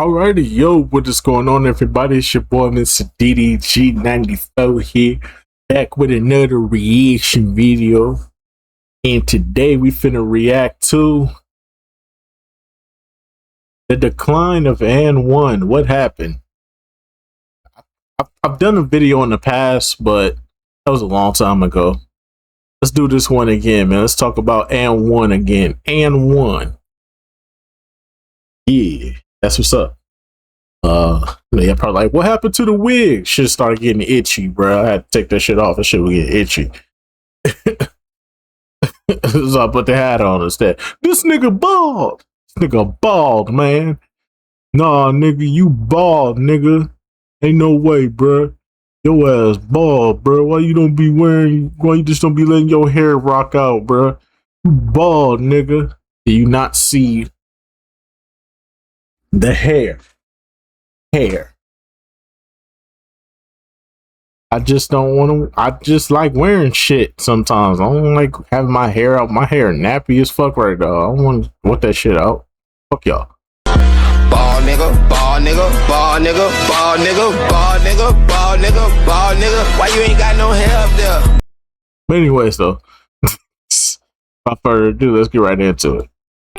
Alrighty, yo, what is going on, everybody? It's your boy, Mr. DDG94 here, back with another reaction video. And today we finna react to the decline of AND1. What happened? I've done a video in the past, but that was a long time ago. Let's do this one again, man. Let's talk about AND1 again. AND1. Yeah, that's what's up. Yeah, probably like, what happened to the wig? Shit started getting itchy, bro. I had to take that shit off. That shit was getting itchy. So I put the hat on instead. This nigga bald. This nigga bald, man. Nah, nigga, you bald, nigga. Ain't no way, bro. Your ass bald, bro. Why you just don't be letting your hair rock out, bro? You bald, nigga. Do you not see the hair? I just don't want to. I just like wearing shit sometimes. I don't like having my hair out. My hair nappy as fuck right now. I don't want that shit out. Fuck y'all. Ball nigga, ball nigga, ball nigga, ball nigga, ball nigga, ball nigga, ball nigga. Why you ain't got no hair up there? But anyways, though, without further ado, let's get right into it.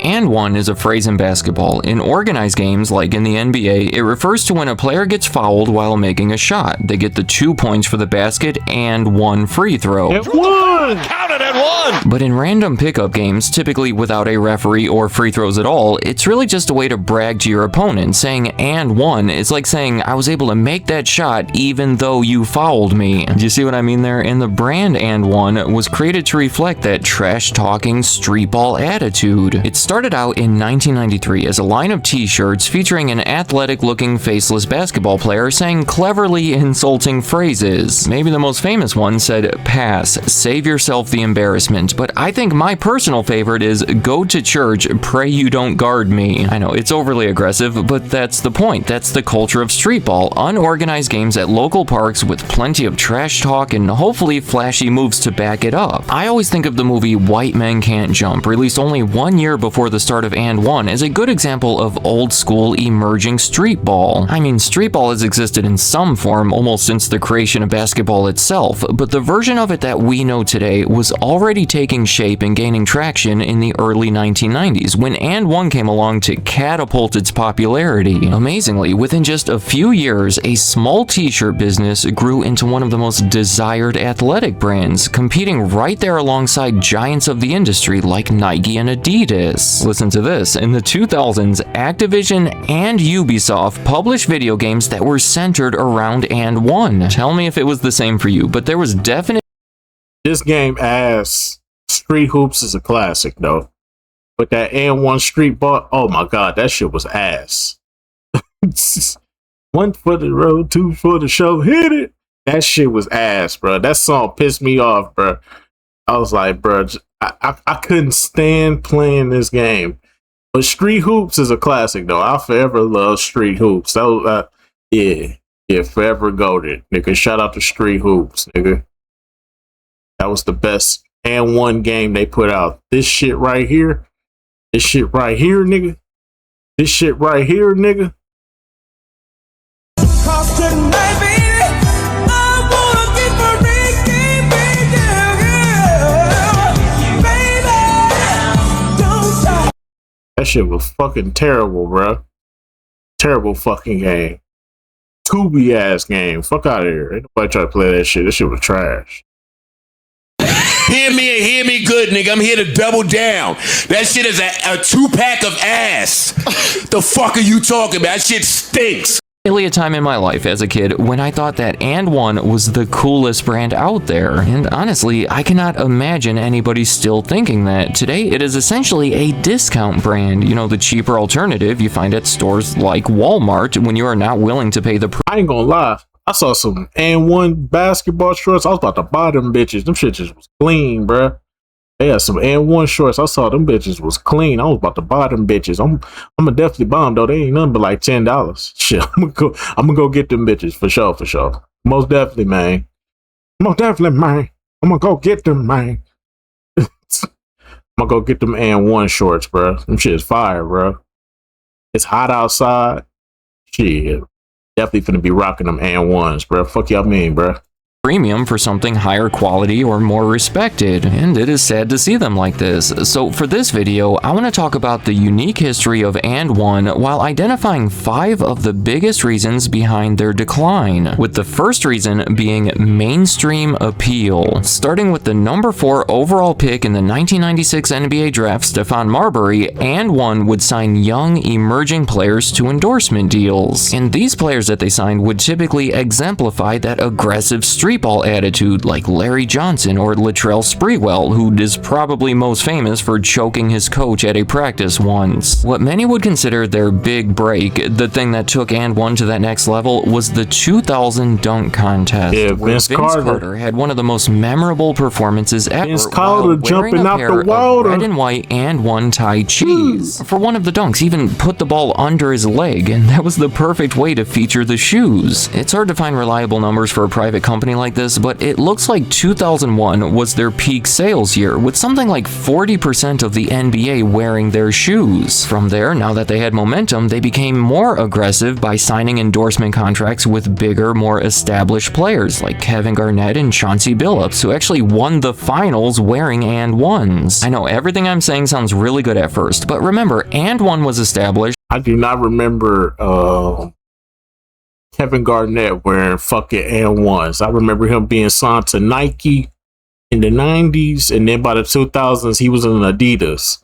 AND1 is a phrase in basketball. In organized games, like in the NBA, it refers to when a player gets fouled while making a shot. They get the 2 points for the basket and 1 free throw. It won! Counted at 1! But in random pickup games, typically without a referee or free throws at all, it's really just a way to brag to your opponent. Saying AND1 is like saying, I was able to make that shot even though you fouled me. Do you see what I mean there? And the brand AND1 was created to reflect that trash-talking street ball attitude. It started out in 1993 as a line of t-shirts featuring an athletic-looking faceless basketball player saying cleverly insulting phrases. Maybe the most famous one said, "Pass, save yourself the embarrassment," but I think my personal favorite is, "Go to church, pray you don't guard me." I know, it's overly aggressive, but that's the point. That's the culture of street ball. Unorganized games at local parks with plenty of trash talk and hopefully flashy moves to back it up. I always think of the movie White Men Can't Jump, released only 1 year before the start of AND1, as a good example of old school emerging street ball. I mean, street ball has existed in some form almost since the creation of basketball itself, but the version of it that we know today was already taking shape and gaining traction in the early 1990s when AND1 came along to catapult its popularity. Amazingly, within just a few years, a small t-shirt business grew into one of the most desired athletic brands, competing right there alongside giants of the industry like Nike and Adidas. Listen to this. In the 2000s, Activision and Ubisoft published video games that were centered around AND1. Tell me if it was the same for you, but there was definitely... This game ass. Street Hoops is a classic, though. But that AND1 street ball, oh my god, that shit was ass. 1 for the road, 2 for the show, hit it. That shit was ass, bro. That song pissed me off, bro. I was like, bro, I couldn't stand playing this game. But Street Hoops is a classic, though. I'll forever love Street Hoops. That was, yeah, forever goated, nigga. Shout out to Street Hoops, nigga. That was the best AND1 game they put out. This shit right here, nigga. This shit right here, nigga. That shit was fucking terrible, bro. Terrible fucking game. Tubi ass game. Fuck out of here. Ain't nobody try to play that shit. That shit was trash. Hear me good, nigga. I'm here to double down. That shit is a 2-pack of ass. The fuck are you talking about? That shit stinks. A time in my life as a kid when I thought that AND1 was the coolest brand out there, and honestly, I cannot imagine anybody still thinking that. Today, it is essentially a discount brand, you know, the cheaper alternative you find at stores like Walmart when you are not willing to pay the price. I ain't gonna lie, I saw some AND1 basketball shorts. I was about to buy them bitches. Them shit just was clean, bruh. They had some AND1 shorts. I saw them bitches was clean. I was about to buy them bitches. I'm gonna definitely buy them, though. They ain't nothing but like $10. Shit, I'm gonna go get them bitches for sure. Most definitely, man. I'm gonna go get them, man. I'm gonna go get them AND1 shorts, bro. Them shit is fire, bro. It's hot outside. Shit. Definitely finna be rocking them AND1s, bro. Fuck y'all mean, bro. Premium for something higher quality or more respected, and it is sad to see them like this. So for this video, I want to talk about the unique history of AND1 while identifying 5 of the biggest reasons behind their decline, with the first reason being mainstream appeal. Starting with the number 4 overall pick in the 1996 NBA draft, Stephon Marbury, AND1 would sign young, emerging players to endorsement deals. And these players that they signed would typically exemplify that aggressive street ball attitude like Larry Johnson or Latrell Sprewell, who is probably most famous for choking his coach at a practice once. What many would consider their big break, the thing that took AND1 to that next level, was the 2000 dunk contest, where Vince Carter had one of the most memorable performances ever. Vince Carter jumping out the water. Red and white AND1 tie cheese. For one of the dunks, even put the ball under his leg, and that was the perfect way to feature the shoes. It's hard to find reliable numbers for a private company like this, but it looks like 2001 was their peak sales year, with something like 40% of the NBA wearing their shoes. From there, now that they had momentum, they became more aggressive by signing endorsement contracts with bigger, more established players like Kevin Garnett and Chauncey Billups, who actually won the finals wearing AND1s. I know everything I'm saying sounds really good at first, but remember, AND1 was established. I do not remember Kevin Garnett wearing fucking AND1s. I remember him being signed to Nike in the 90s, and then by the 2000s, he was in Adidas.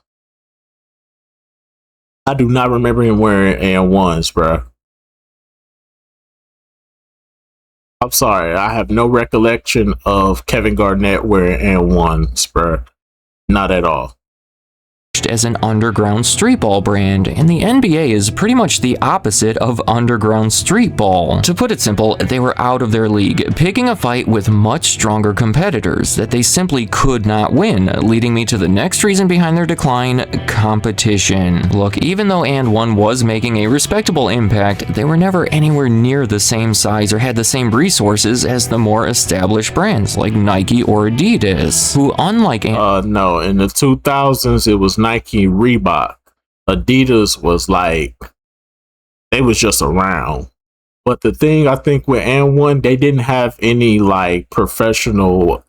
I do not remember him wearing AND1s, bro. I'm sorry, I have no recollection of Kevin Garnett wearing AND1s, bro. Not at all. As an underground street ball brand, and the NBA is pretty much the opposite of underground street ball. To put it simple, they were out of their league, picking a fight with much stronger competitors that they simply could not win, leading me to the next reason behind their decline: competition. Look, even though AND1 was making a respectable impact, they were never anywhere near the same size or had the same resources as the more established brands like Nike or Adidas, who unlike no, in the 2000s it was Nike, Reebok. Adidas was like, they was just around. But the thing I think with AND1, they didn't have any like professional,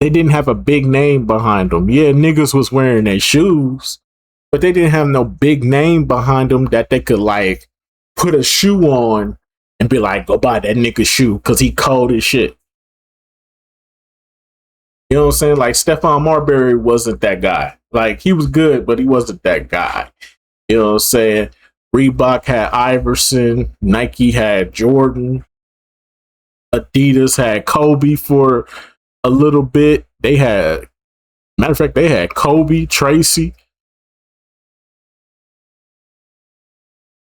they didn't have a big name behind them. Yeah, niggas was wearing their shoes, but they didn't have no big name behind them that they could like put a shoe on and be like, go buy that nigga shoe because he cold as shit. You know what I'm saying? Like Stephon Marbury wasn't that guy. Like he was good, but he wasn't that guy. You know what I'm saying? Reebok had Iverson, Nike had Jordan, Adidas had Kobe for a little bit. They had, matter of fact, they had Kobe, Tracy.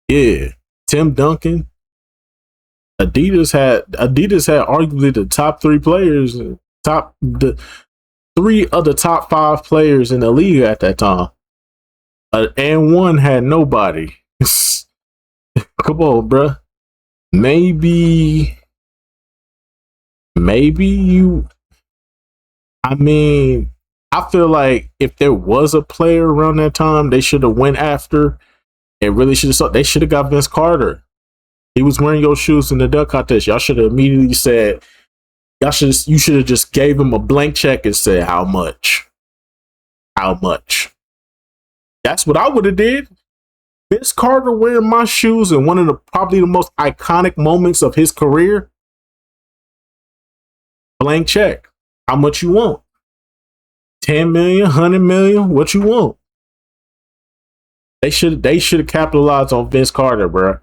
Yeah, Tim Duncan. Adidas had arguably the top 3 players, the 3 of the top 5 players in the league at that time. AND1 had nobody. Come on, bruh. Maybe you. I mean, I feel like if there was a player around that time, they should have went after. They really should have. They should have got Vince Carter. He was wearing your shoes in the dunk contest. Y'all should have immediately said. You should have just gave him a blank check and said how much. How much? That's what I would have did. Vince Carter wearing my shoes in one of the probably the most iconic moments of his career. Blank check. How much you want? 10 million, 100 million, what you want? They should have capitalized on Vince Carter, bro.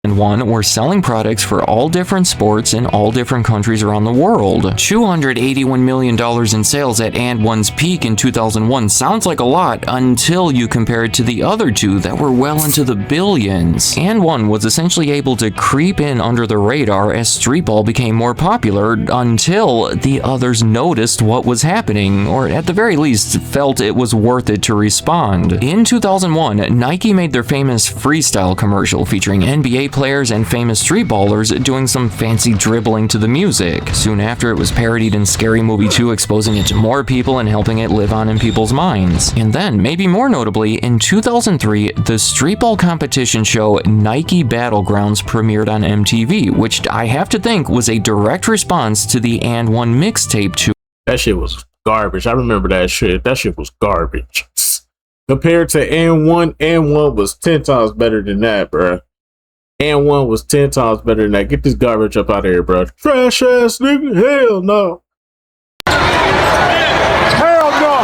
AND1 were selling products for all different sports in all different countries around the world. $281 million in sales at AND1's peak in 2001 sounds like a lot until you compare it to the other 2 that were well into the billions. AND1 was essentially able to creep in under the radar as street ball became more popular until the others noticed what was happening, or at the very least felt it was worth it to respond. In 2001, Nike made their famous freestyle commercial featuring NBA NBA players and famous street ballers doing some fancy dribbling to the music. Soon after, it was parodied in Scary Movie 2, exposing it to more people and helping it live on in people's minds. And then, maybe more notably, in 2003, the streetball competition show Nike Battlegrounds premiered on MTV, which I have to think was a direct response to the AND1 mixtape tour. That shit was garbage. I remember that shit. That shit was garbage. Compared to AND1 was 10 times better than that, bro. AND1 was 10 times better than that. Get this garbage up out of here, bro. Trash ass nigga. Hell no. Hell no.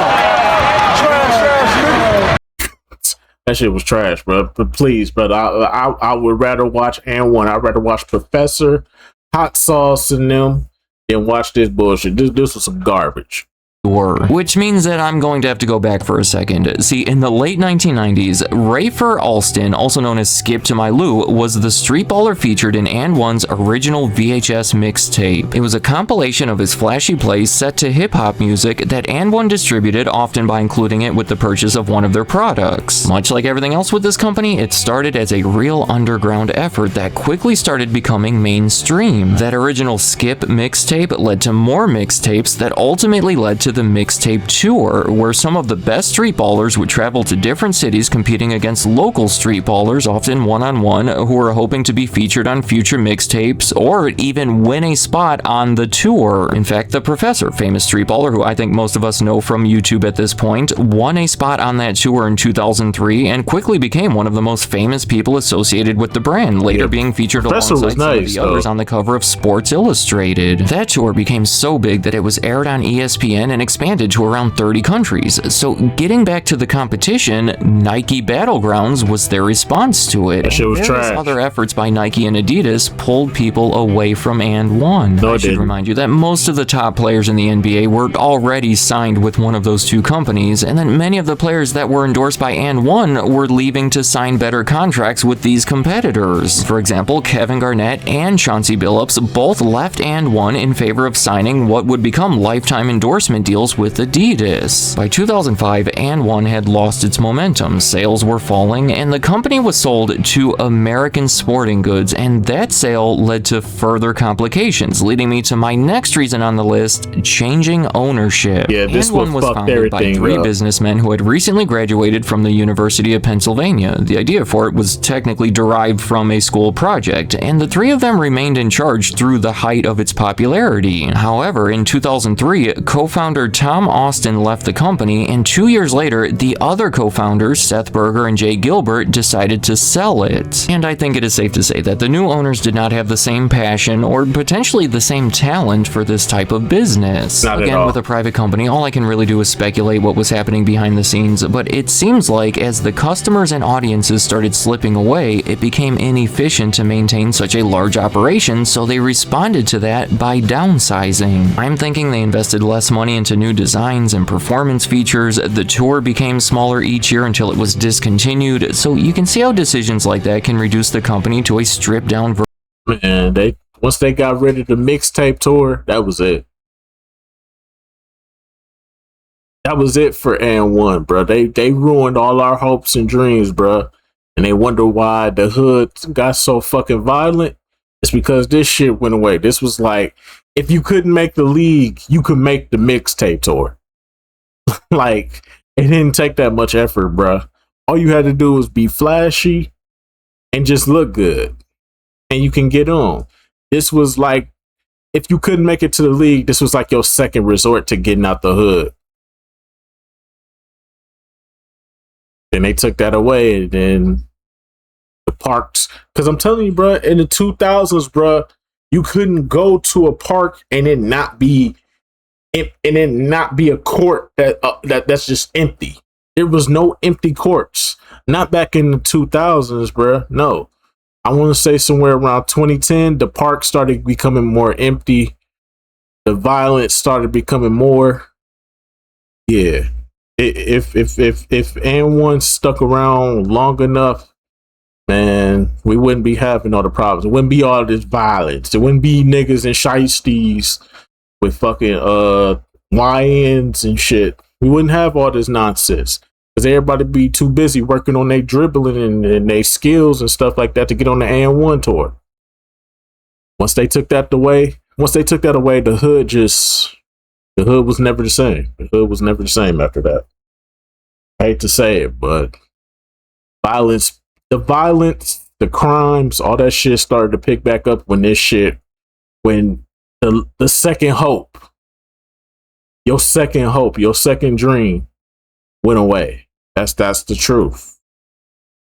Trash ass nigga. That shit was trash, bro. But please, brother, I would rather watch AND1. I'd rather watch Professor, Hot Sauce, and them than watch this bullshit. This was some garbage. Which means that I'm going to have to go back for a second. See, in the late 1990s, Rafer Alston, also known as Skip to My Lou, was the street baller featured in AND1's original VHS mixtape. It was a compilation of his flashy plays set to hip-hop music that AND1 distributed, often by including it with the purchase of one of their products. Much like everything else with this company, it started as a real underground effort that quickly started becoming mainstream. That original Skip mixtape led to more mixtapes that ultimately led to the mixtape tour, where some of the best street ballers would travel to different cities competing against local street ballers, often one-on-one, who were hoping to be featured on future mixtapes or even win a spot on the tour. In fact, the Professor, famous street baller who I think most of us know from YouTube at this point, won a spot on that tour in 2003 and quickly became one of the most famous people associated with the brand, later being featured alongside some of the others on the cover of Sports Illustrated. That tour became so big that it was aired on ESPN and expanded to around 30 countries. So getting back to the competition, Nike Battlegrounds was their response to it. That shit was trash. Other efforts by Nike and Adidas pulled people away from AND1. No, I should remind you that most of the top players in the NBA were already signed with one of those two companies, and then many of the players that were endorsed by AND1 were leaving to sign better contracts with these competitors. For example, Kevin Garnett and Chauncey Billups both left AND1 in favor of signing what would become lifetime endorsement deals with Adidas. By 2005, AND1 had lost its momentum, sales were falling, and the company was sold to American Sporting Goods, and that sale led to further complications, leading me to my next reason on the list, changing ownership. Yeah, this AND1 was founded by three businessmen who had recently graduated from the University of Pennsylvania. The idea for it was technically derived from a school project, and the three of them remained in charge through the height of its popularity. However, in 2003, co-founder Tom Austin left the company, and 2 years later, the other co-founders, Seth Berger and Jay Gilbert, decided to sell it. And I think it is safe to say that the new owners did not have the same passion or potentially the same talent for this type of business. Not Again, at all. with a private company, all I can really do is speculate what was happening behind the scenes, but it seems like as the customers and audiences started slipping away, it became inefficient to maintain such a large operation, so they responded to that by downsizing. I'm thinking they invested less money into new designs and performance features. The tour became smaller each year until it was discontinued, so you can see how decisions like that can reduce the company to a stripped down version. Man, once they got rid of the mixtape tour, that was it. That was it for AND1, bro. They ruined all our hopes and dreams, bro. And they wonder why the hood got so fucking violent. It's because this shit went away. This was like, if you couldn't make the league, you could make the mixtape tour. Like, it didn't take that much effort, bro. All you had to do was be flashy and just look good, and you can get on. This was like, if you couldn't make it to the league, this was like your second resort to getting out the hood. Then they took that away, and then the parks. Because I'm telling you, bro, in the 2000s, bro, you couldn't go to a park and it not be a court that's just empty. There was no empty courts. Not back in the 2000s, bro. No. I want to say somewhere around 2010, the park started becoming more empty. The violence started becoming more. Yeah. If AND1 stuck around long enough, man, we wouldn't be having all the problems. It wouldn't be all this violence. It wouldn't be niggas and shiesties with fucking lions and shit. We wouldn't have all this nonsense. because everybody be too busy working on their dribbling and their skills and stuff like that to get on the AND1 tour. Once they took that away, the hood was never the same. The hood was never the same after that. I hate to say it, but the violence, the crimes, all that shit started to pick back up when the second hope, your second dream went away. That's the truth.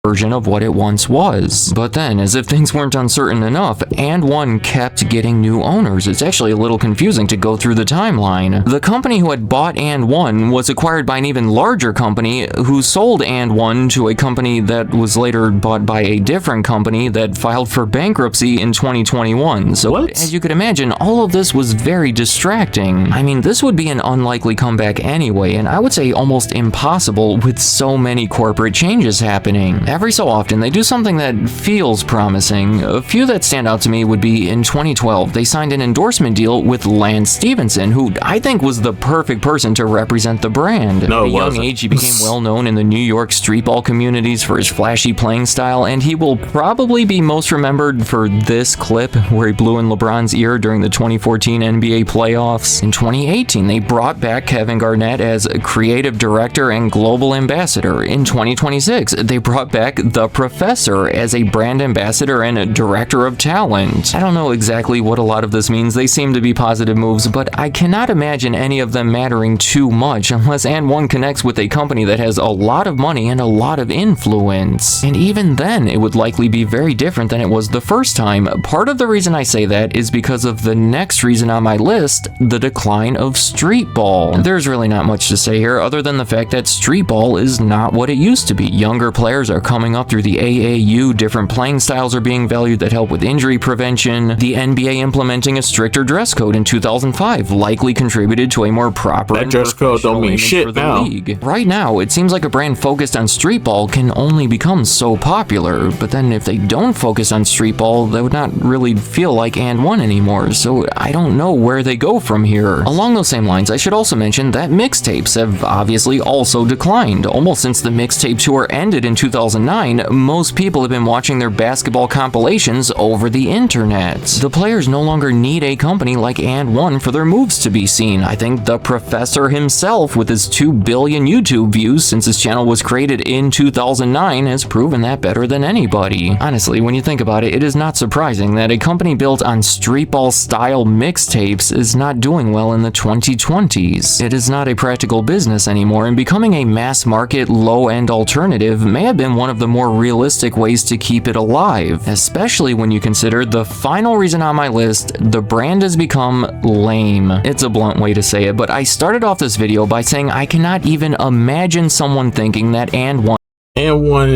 Version of what it once was. But then, as if things weren't uncertain enough, AND1 kept getting new owners. It's actually a little confusing to go through the timeline. The company who had bought AND1 was acquired by an even larger company who sold AND1 to a company that was later bought by a different company that filed for bankruptcy in 2021. So, what? As you could imagine, all of this was very distracting. I mean, this would be an unlikely comeback anyway, and I would say almost impossible with so many corporate changes happening. Every so often, they do something that feels promising. A few that stand out to me would be in 2012, they signed an endorsement deal with Lance Stevenson, who I think was the perfect person to represent the brand. No, At a young age, he became well known in the New York streetball communities for his flashy playing style, and he will probably be most remembered for this clip where he blew in LeBron's ear during the 2014 NBA playoffs. In 2018, they brought back Kevin Garnett as creative director and global ambassador. In 2026, they brought back the Professor as a brand ambassador and a director of talent. I don't know exactly what a lot of this means. They seem to be positive moves, but I cannot imagine any of them mattering too much unless AND1 connects with a company that has a lot of money and a lot of influence. And even then, it would likely be very different than it was the first time. Part of the reason I say that is because of the next reason on my list, the decline of streetball. There's really not much to say here other than the fact that streetball is not what it used to be. Younger players are coming up through the AAU, different playing styles are being valued that help with injury prevention. The NBA implementing a stricter dress code in 2005 likely contributed to a more proper That dress code don't mean shit now. League. Right now, it seems like a brand focused on streetball can only become so popular, but then if they don't focus on streetball, that would not really feel like AND1 anymore, so I don't know where they go from here. Along those same lines, I should also mention that mixtapes have obviously also declined. Almost since the mixtape tour ended in 2009, most people have been watching their basketball compilations over the internet. The players no longer need a company like AND1 for their moves to be seen. I think the Professor himself, with his 2 billion YouTube views since his channel was created in 2009, has proven that better than anybody. Honestly, when you think about it, it is not surprising that a company built on streetball style mixtapes is not doing well in the 2020s. It is not a practical business anymore, and becoming a mass market, low-end alternative may have been one of the more realistic ways to keep it alive, especially when you consider the final reason on my list, the brand has become lame. It's a blunt way to say it, but I started off this video by saying I cannot even imagine someone thinking that AND1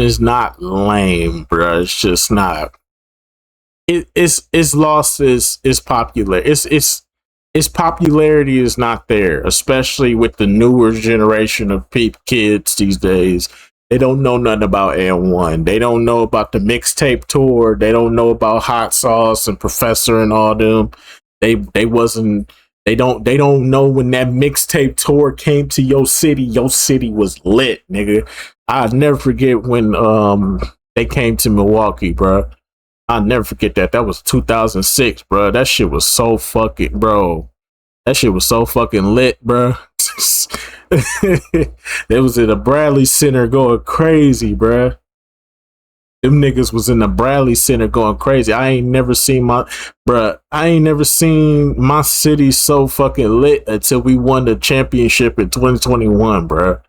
is not lame, bro. It's just not. It's lost its popular. Its popularity is not there, especially with the newer generation of kids these days. They don't know nothing about AND1. They don't know about the mixtape tour. They don't know about Hot Sauce and Professor and all them. They don't know when that mixtape tour came to your city. Your city was lit, nigga. I'll never forget when they came to Milwaukee, bro. I'll never forget that. That was 2006, bro. That shit was so fucking, bro. That shit was so fucking lit, bro. They was in the Bradley Center going crazy, bro. Them niggas was in the Bradley Center going crazy. I ain't never seen my city so fucking lit until we won the championship in 2021, bro.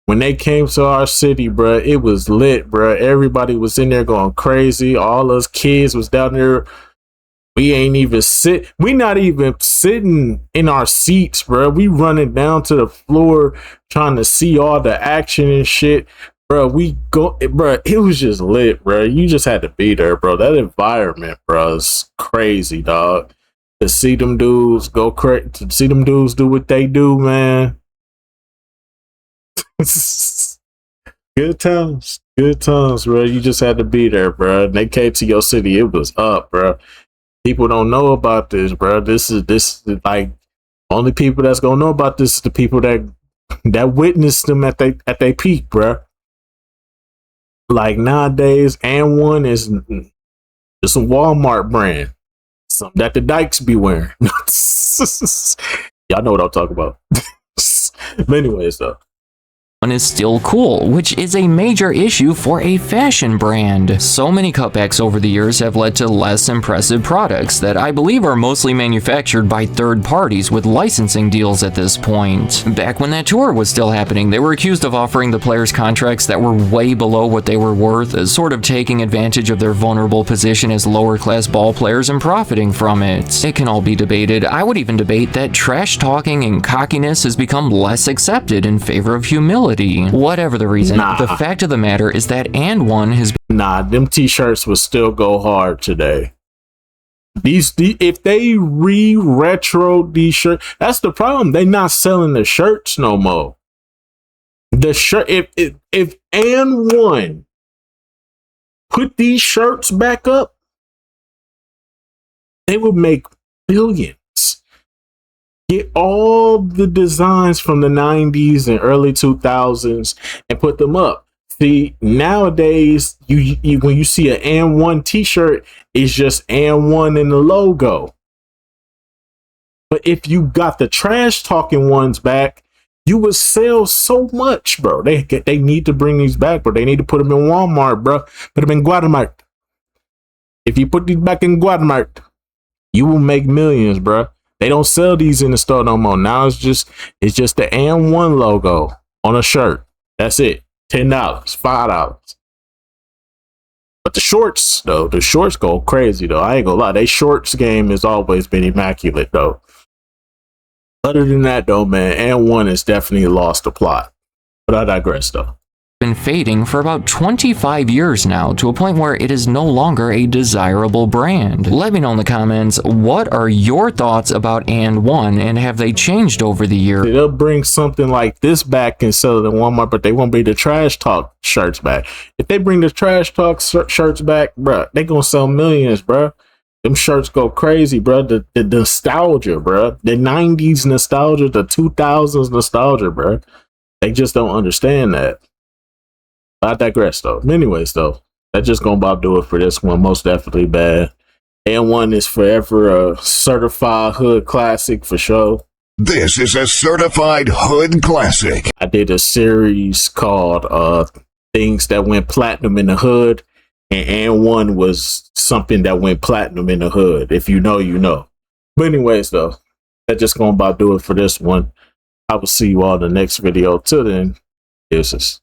When they came to our city, bro, it was lit, bro. Everybody was in there going crazy. All us kids was down there. We not even sitting in our seats, bro. We running down to the floor trying to see all the action and shit. Bro, it was just lit, bro. You just had to be there, bro. That environment, bro, is crazy, dog. To see them dudes go crazy, to see them dudes do what they do, man. Good times, bro. You just had to be there, bro. And they came to your city, it was up, bro. People don't know about this, bro. This is like only people that's gonna know about this is the people that that witnessed them at they peak, bruh. Like nowadays, AND1 is just a Walmart brand. Something that the dykes be wearing. Y'all know what I'm talking about. But anyways, though. Is still cool, which is a major issue for a fashion brand. So many cutbacks over the years have led to less impressive products that I believe are mostly manufactured by third parties with licensing deals at this point. Back when that tour was still happening, they were accused of offering the players contracts that were way below what they were worth, sort of taking advantage of their vulnerable position as lower class ball players and profiting from it. It can all be debated. I would even debate that trash talking and cockiness has become less accepted in favor of humility. Whatever the reason, the fact of the matter is that AND1 has been— them t-shirts would still go hard today. If they retro these shirts, that's the problem. They not selling the shirts no more. The shirt, if AND1 put these shirts back up, they would make billions. Get all the designs from the 90s and early 2000s and put them up. See, nowadays, you when you see an AND1 t-shirt, it's just AND1 in the logo. But if you got the trash talking ones back, you would sell so much, bro. They need to bring these back, bro. They need to put them in Walmart, bro. Put them in Guatemala. If you put these back in Guatemala, you will make millions, bro. They don't sell these in the store no more. Now it's just the AND1 logo on a shirt. That's it. $10, $5. But the shorts, though, the shorts go crazy, though. I ain't gonna lie. They shorts game has always been immaculate, though. Other than that, though, man, AND1 has definitely lost the plot. But I digress, though. Been fading for about 25 years now, to a point where it is no longer a desirable brand. Let me know in the comments, what are your thoughts about AND1, and have they changed over the years? They'll bring something like this back and sell it in Walmart, but they won't bring the trash talk shirts back. If they bring the trash talk shirts back, bruh, they gonna sell millions, bruh. Them shirts go crazy, bruh. The nostalgia, bruh. The 90s nostalgia, the 2000s nostalgia, bruh. They just don't understand that. I digress, though. Anyways, though, that's just gonna about do it for this one. Most definitely bad. AND1 is forever a certified hood classic for sure. This is a certified hood classic. I did a series called Things That Went Platinum in the Hood, and AND1 was something that went platinum in the hood. If you know, you know. But anyways, though, that's just gonna about do it for this one. I will see you all in the next video. Till then, deuces.